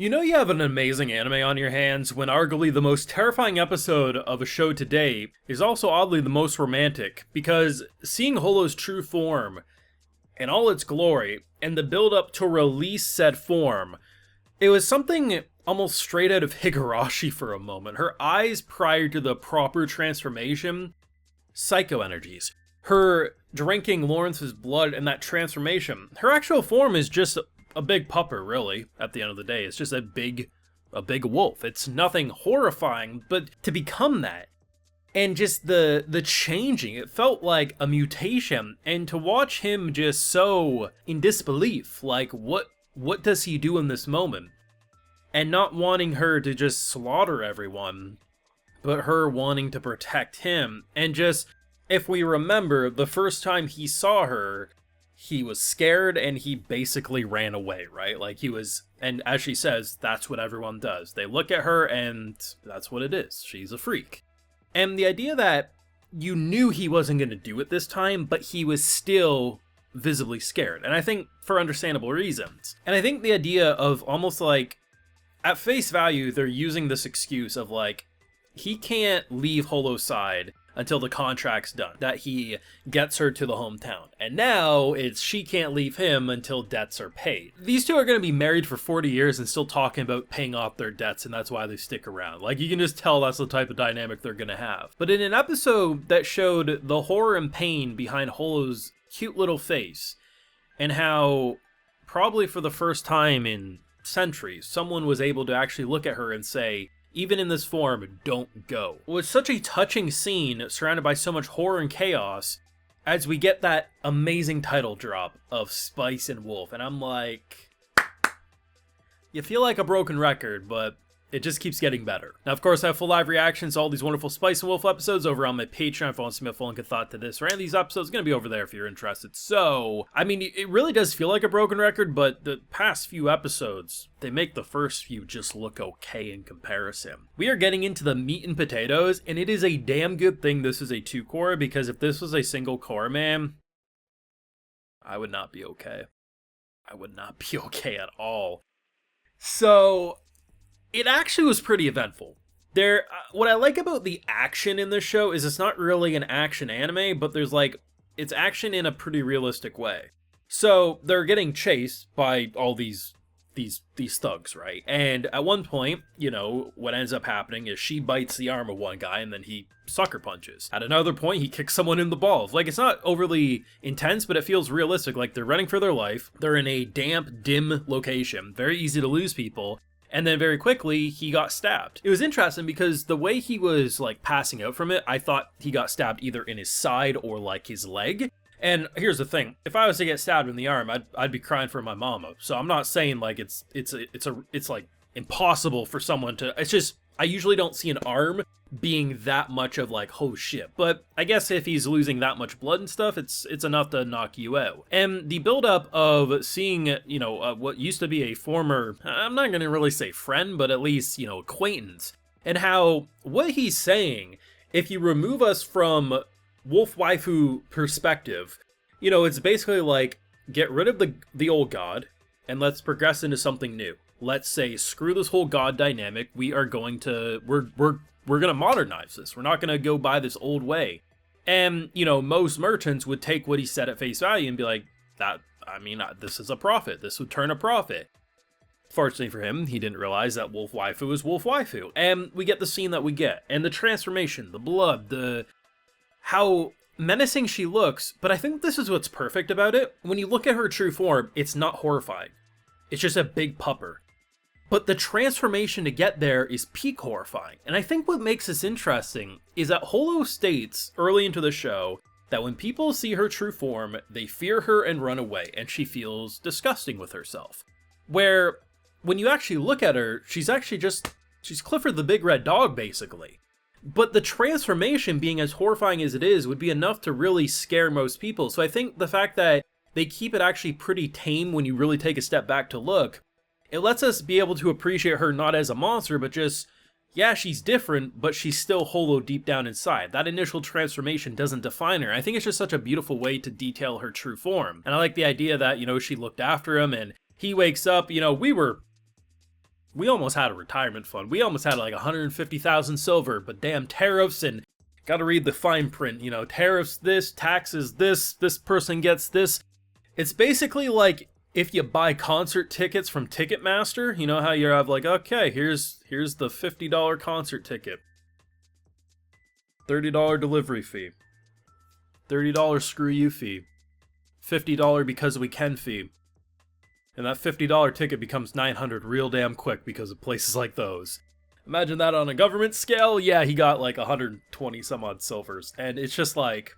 You know you have an amazing anime on your hands when arguably the most terrifying episode of a show today is also oddly the most romantic, because seeing Holo's true form in all its glory and the build up to release said form, it was something almost straight out of Higurashi for a moment. Her eyes prior to the proper transformation, psycho energies. Her drinking Lawerence's blood and that transformation. Her actual form is just a big pupper, really, at the end of the day. It's just a big wolf. It's nothing horrifying, but to become that, and just the changing, it felt like a mutation. And to watch him just so in disbelief, like what does he do in this moment? And not wanting her to just slaughter everyone, but her wanting to protect him. And just, if we remember, the first time he saw her, he was scared and he basically ran away, right? Like he was, and as she says, that's what everyone does. They look at her and that's what it is. She's a freak. And the idea that you knew he wasn't going to do it this time, but he was still visibly scared. And I think for understandable reasons. And I think the idea of almost like, at face value, they're using this excuse of like, he can't leave Holo's side until the contract's done, that he gets her to the hometown. And now it's she can't leave him until debts are paid. These two are going to be married for 40 years and still talking about paying off their debts, and that's why they stick around. Like, you can just tell that's the type of dynamic they're going to have. But in an episode that showed the horror and pain behind Holo's cute little face, and how probably for the first time in centuries, someone was able to actually look at her and say, even in this form, don't go. It was such a touching scene surrounded by so much horror and chaos as we get that amazing title drop of Spice and Wolf. And I'm like, you feel like a broken record, but it just keeps getting better. Now, of course, I have full live reactions to all these wonderful Spice and Wolf episodes over on my Patreon. If you want to see my full and good thought to this or any of these episodes, it's going to be over there if you're interested. So, I mean, it really does feel like a broken record, but the past few episodes, they make the first few just look okay in comparison. We are getting into the meat and potatoes, and it is a damn good thing this is a 2-core, because if this was a single core, man, I would not be okay. I would not be okay at all. So it actually was pretty eventful. What I like about the action in this show is it's not really an action anime, but there's like, it's action in a pretty realistic way. So they're getting chased by all these thugs, right? And at one point, you know, what ends up happening is she bites the arm of one guy and then he sucker punches. At another point, he kicks someone in the balls. Like, it's not overly intense, but it feels realistic. Like, they're running for their life. They're in a damp, dim location. Very easy to lose people. And then very quickly, he got stabbed. It was interesting because the way he was, like, passing out from it, I thought he got stabbed either in his side or, like, his leg. And here's the thing. If I was to get stabbed in the arm, I'd be crying for my mama. So I'm not saying, like, it's like, impossible for someone to... It's just, I usually don't see an arm being that much of, like, oh, shit. But I guess if he's losing that much blood and stuff, it's enough to knock you out. And the build-up of seeing, you know, what used to be a former, I'm not going to really say friend, but at least, you know, acquaintance, and how what he's saying, if you remove us from wolf waifu perspective, you know, it's basically like, get rid of the old god, and let's progress into something new. Let's say, screw this whole god dynamic, we're going to modernize this. We're not going to go by this old way. And, you know, most merchants would take what he said at face value and be like, this is a profit. This would turn a profit. Fortunately for him, he didn't realize that wolf waifu is wolf waifu. And we get the scene that we get. And the transformation, the blood, how menacing she looks. But I think this is what's perfect about it. When you look at her true form, it's not horrifying. It's just a big pupper. But the transformation to get there is peak horrifying. And I think what makes this interesting is that Holo states early into the show that when people see her true form, they fear her and run away, and she feels disgusting with herself. Where, when you actually look at her, she's Clifford the Big Red Dog, basically. But the transformation, being as horrifying as it is, would be enough to really scare most people. So I think the fact that they keep it actually pretty tame when you really take a step back to look, it lets us be able to appreciate her not as a monster, but just, yeah, she's different, but she's still Holo deep down inside. That initial transformation doesn't define her. I think it's just such a beautiful way to detail her true form. And I like the idea that, you know, she looked after him and he wakes up, you know, we were we almost had a retirement fund. We almost had like 150,000 silver, but damn tariffs and gotta read the fine print, you know, tariffs this, taxes this person gets this. It's basically like if you buy concert tickets from Ticketmaster, you know how you have like, okay, here's the $50 concert ticket. $30 delivery fee. $30 screw you fee. $50 because we can fee. And that $50 ticket becomes $900 real damn quick because of places like those. Imagine that on a government scale. Yeah, he got like 120 some odd silvers. And it's just like,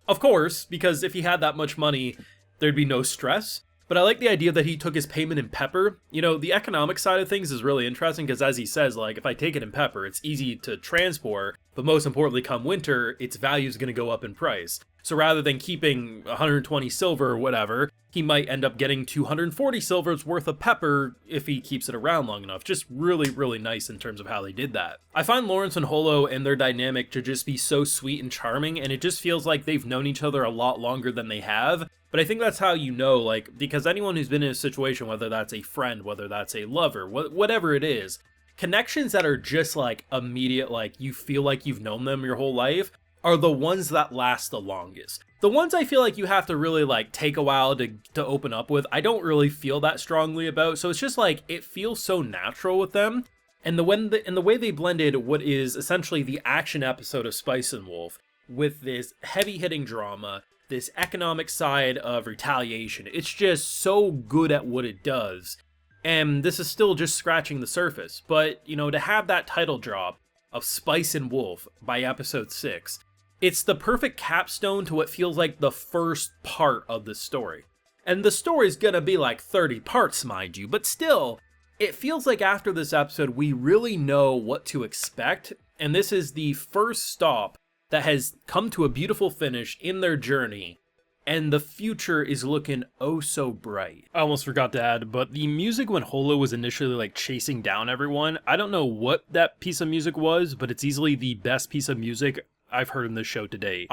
of course, because if he had that much money, there'd be no stress. But I like the idea that he took his payment in pepper. You know, the economic side of things is really interesting because as he says, like, if I take it in pepper, it's easy to transport. But most importantly, come winter, its value is going to go up in price. So rather than keeping 120 silver or whatever, he might end up getting 240 silvers worth of pepper if he keeps it around long enough. Just really, really nice in terms of how they did that. I find Lawerence and Holo and their dynamic to just be so sweet and charming, and it just feels like they've known each other a lot longer than they have. But I think that's how you know, like, because anyone who's been in a situation, whether that's a friend, whether that's a lover, whatever it is, connections that are just like immediate, like you feel like you've known them your whole life, are the ones that last the longest. The ones I feel like you have to really like take a while to open up with, I don't really feel that strongly about. So it's just like, it feels so natural with them. And the way they blended what is essentially the action episode of Spice and Wolf with this heavy hitting drama, this economic side of retaliation, it's just so good at what it does. And this is still just scratching the surface. But, you know, to have that title drop of Spice and Wolf by episode 6, it's the perfect capstone to what feels like the first part of the story. And the story's gonna be like 30 parts, mind you, but still, it feels like after this episode, we really know what to expect, and this is the first stop that has come to a beautiful finish in their journey, and the future is looking oh so bright. I almost forgot to add, but the music when Holo was initially like chasing down everyone, I don't know what that piece of music was, but it's easily the best piece of music I've heard in this show today.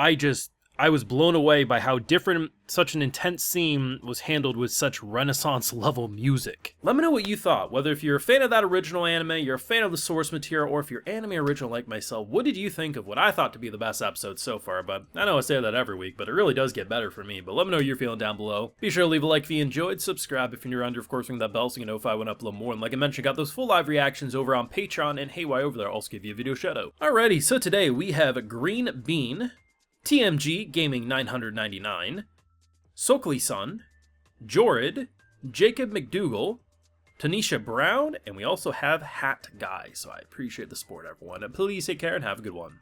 I was blown away by how different such an intense scene was handled with such Renaissance level music. Let me know what you thought, whether if you're a fan of that original anime, you're a fan of the source material, or if you're anime original like myself, what did you think of what I thought to be the best episode so far? But I know I say that every week, but it really does get better for me. But let me know what you're feeling down below. Be sure to leave a like if you enjoyed, subscribe if you're new around here, of course ring that bell so you know if I went up a little more. And like I mentioned, got those full live reactions over on Patreon, and hey, why over there, I'll also give you a video shout out. Alrighty, so today we have Green Bean, TMG Gaming 999, Sokli-san, Jorid, Jacob McDougal, Tanisha Brown, and we also have Hat Guy. So I appreciate the support, everyone. And please take care and have a good one.